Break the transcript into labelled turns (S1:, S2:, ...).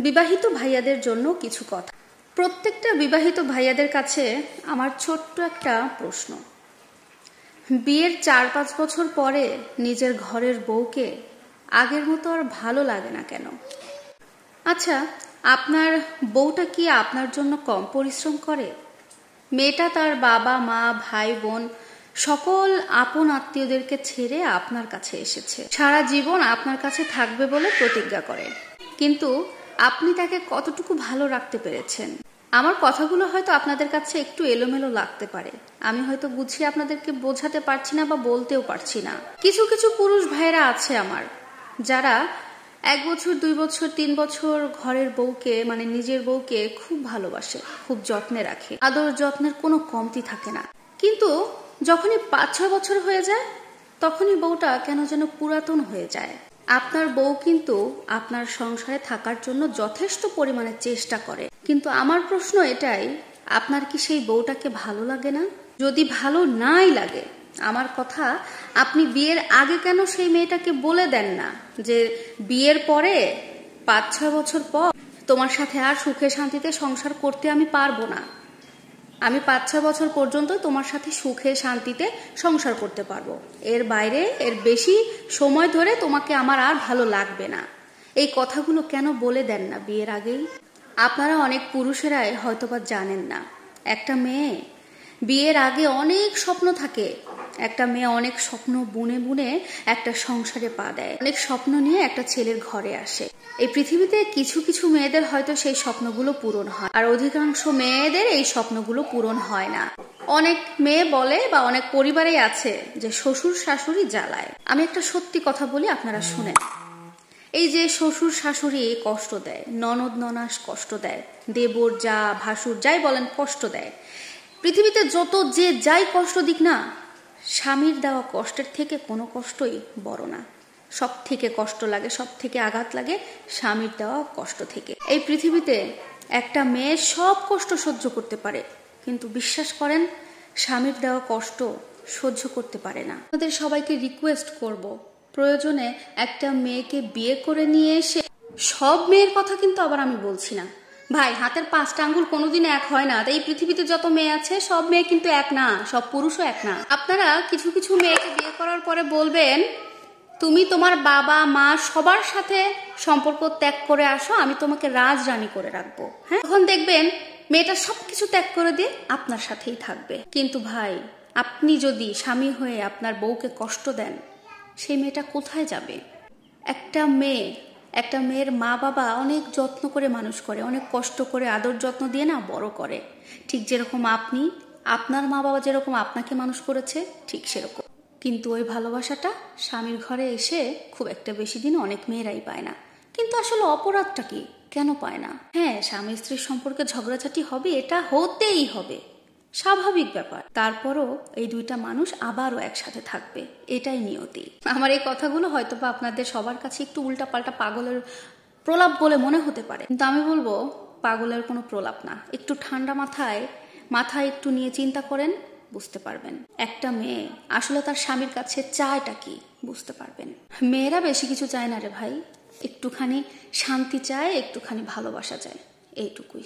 S1: বিবাহিত ভাইয়াদের জন্য কিছু কথা। প্রত্যেকটা বিবাহিত ভাইয়াদের কাছে আমার ছোট্ট একটা প্রশ্ন, বিয়ের 4-5 বছর পরে নিজের ঘরের বউকে আগের মতো আর ভালো লাগে না কেন? আচ্ছা, আপনার বউটা কি আপনার জন্য কম পরিশ্রম করে? মেয়েটা তার বাবা মা ভাই বোন সকল আপন আত্মীয়দেরকে ছেড়ে আপনার কাছে এসেছে, সারা জীবন আপনার কাছে থাকবে বলে প্রতিজ্ঞা করে, কিন্তু আপনি তাকে কতটুকু ভালো রাখতে পেরেছেন? আমার কথাগুলো হয়তো আপনাদের কাছে একটু এলোমেলো লাগতে পারে, আমি হয়তো গুছিয়ে আপনাদেরকে বোঝাতে পারছি না বা বলতেও পারছি না। কিছু কিছু পুরুষ ভাইয়েরা আছে আমার, যারা 1 বছর 2 বছর 3 বছর ঘরের বউকে মানে নিজের বউকে খুব ভালোবাসে, খুব যত্নে রাখে, আদর যত্নের কোনো কমতি থাকে না, কিন্তু যখনই 5-6 বছর হয়ে যায় তখনই বউটা কেন যেন পুরাতন হয়ে যায়। আপনার বউ কিন্তু আপনার সংসারে থাকার জন্য যথেষ্ট পরিমাণে চেষ্টা করে, কিন্তু আমার প্রশ্ন এটাই, আপনার কি সেই বউটাকে ভালো লাগে না? যদি ভালো নাই লাগে, আমার কথা, আপনি বিয়ের আগে কেন সেই মেয়েটাকে বলে দেন না যে বিয়ের পরে 5-6 বছর পর তোমার সাথে আর সুখে শান্তিতে সংসার করতে আমি পারবো না, আমি 5-6 বছর পর্যন্ত তোমার সাথে সুখে শান্তিতে সংসার করতে পারবো, এর বাইরে এর বেশি সময় ধরে তোমাকে আমার আর ভালো লাগবে না। এই কথাগুলো কেন বলে দেন না বিয়ের আগেই? আপনারা অনেক পুরুষেরাই হয়তোবা জানেন না, একটা মেয়ে বিয়ের আগে অনেক স্বপ্ন থাকে, একটা মেয়ে অনেক স্বপ্ন বুনে বুনে একটা সংসারে পা দেয়, অনেক স্বপ্ন নিয়ে একটা ছেলের ঘরে আসে। এই পৃথিবীতে কিছু কিছু মেয়েদের হয়তো সেই স্বপ্নগুলো পূরণ হয়, আর অধিকাংশ মেয়েদের এই স্বপ্নগুলো পূরণ হয় না। অনেক মেয়ে বলে বা অনেক পরিবারেই আছে যে শ্বশুর শাশুড়ি জ্বালায়। আমি একটা সত্যি কথা বলি, আপনারা শুনেন। এই যে শ্বশুর শাশুড়ি কষ্ট দেয়, ননদ ননাস কষ্ট দেয়, দেবর যা ভাসুর যাই বলেন কষ্ট দেয়, পৃথিবীতে যত যে যাই কষ্ট দিক না, স্বামীর দেওয়া কষ্টের থেকে কোনো কষ্টই বড় না। সব থেকে কষ্ট লাগে, সব থেকে আঘাত লাগে স্বামীর দেওয়া কষ্ট থেকে। এই পৃথিবীতে একটা মেয়ে সব কষ্ট সহ্য করতে পারে, কিন্তু বিশ্বাস করেন স্বামীর দেওয়া কষ্ট সহ্য করতে পারে না। আপনাদের সবাইকে রিকোয়েস্ট করব, প্রয়োজনে একটা মেয়েকে বিয়ে করে নিয়ে এসে, সব মেয়ের কথা কিন্তু আবার আমি বলছি না ভাই, হাতের 5টা আঙ্গুল কোনোদিন এক হয় না, তাই এই পৃথিবীতে যত মেয়ে আছে সব মেয়ে কিন্তু এক না, সব পুরুষও এক না। আপনারা কিছু কিছু মেয়েকে বিয়ে করার পরে বলবেন তুমি তোমার বাবা মা সবার সাথে সম্পর্ক ত্যাগ করে আসো, আমি তোমাকে রাজরানী করে রাখবো। হ্যাঁ, তখন দেখবেন মেয়েটা সবকিছু ত্যাগ করে দিয়ে আপনার সাথেই থাকবে। কিন্তু ভাই, আপনি যদি স্বামী হয়ে আপনার বউকে কষ্ট দেন, সেই মেয়েটা কোথায় যাবে? একটা মেয়ের মা বাবা অনেক যত্ন করে মানুষ করে, অনেক কষ্ট করে আদর যত্ন দিয়ে না বড় করে, ঠিক যেরকম আপনার মা বাবা যেরকম আপনাকে মানুষ করেছে ঠিক সেরকম। কিন্তু ওই ভালোবাসাটা স্বামীর ঘরে এসে খুব একটা বেশি দিন অনেক মেয়েরাই পায় না। কিন্তু আসলে অপরাধটা কি, কেন পায় না? হ্যাঁ, স্বামী স্ত্রীর সম্পর্কে ঝগড়াঝাটি হবে, এটা হতেই হবে, স্বাভাবিক ব্যাপার। তারপরও এই দুইটা মানুষ আবারও একসাথে থাকবে, এটাই নিয়তি। আমার এই কথাগুলো হয়তোবা আপনাদের সবার কাছে একটু উল্টাপাল্টা পাগলের প্রলাপ বলে মনে হতে পারে, কিন্তু আমি বলবো পাগলের কোনো প্রলাপ না। একটু ঠান্ডা মাথায় একটু নিয়ে চিন্তা করেন, বুঝতে পারবেন একটা মেয়ে আসলে তার স্বামীর কাছে চায়টা কি, বুঝতে পারবেন। মেয়েরা বেশি কিছু চায় না রে ভাই, একটুখানি শান্তি চায়, একটুখানি ভালোবাসা চায়, এইটুকুই।